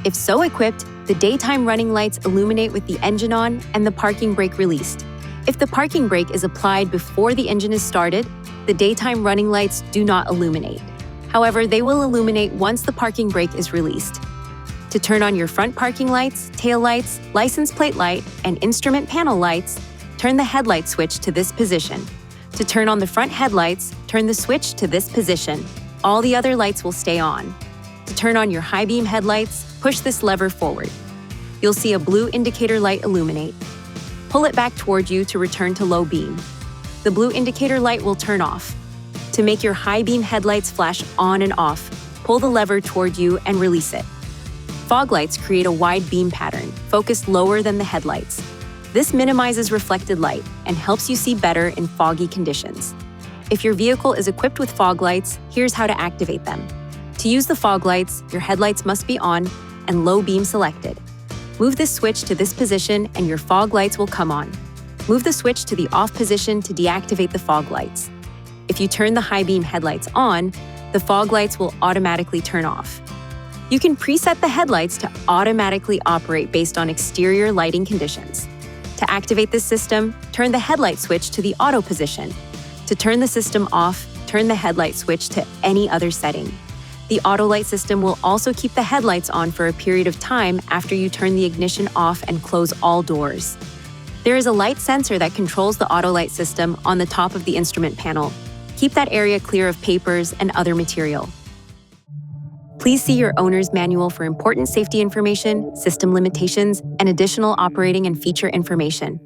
If so equipped, the daytime running lights illuminate with the engine on and the parking brake released. If the parking brake is applied before the engine is started, the daytime running lights do not illuminate. However, they will illuminate once the parking brake is released. To turn on your front parking lights, tail lights, license plate light, and instrument panel lights, turn the headlight switch to this position. To turn on the front headlights, turn the switch to this position. All the other lights will stay on. To turn on your high beam headlights, push this lever forward. You'll see a blue indicator light illuminate. Pull it back toward you to return to low beam. The blue indicator light will turn off. To make your high beam headlights flash on and off, pull the lever toward you and release it. Fog lights create a wide beam pattern, focused lower than the headlights. This minimizes reflected light and helps you see better in foggy conditions. If your vehicle is equipped with fog lights, here's how to activate them. To use the fog lights, your headlights must be on and low beam selected. Move this switch to this position and your fog lights will come on. Move the switch to the off position to deactivate the fog lights. If you turn the high beam headlights on, the fog lights will automatically turn off. You can preset the headlights to automatically operate based on exterior lighting conditions. To activate this system, turn the headlight switch to the auto position. To turn the system off, turn the headlight switch to any other setting. The auto light system will also keep the headlights on for a period of time after you turn the ignition off and close all doors. There is a light sensor that controls the auto light system on the top of the instrument panel. Keep that area clear of papers and other material. Please see your owner's manual for important safety information, system limitations, and additional operating and feature information.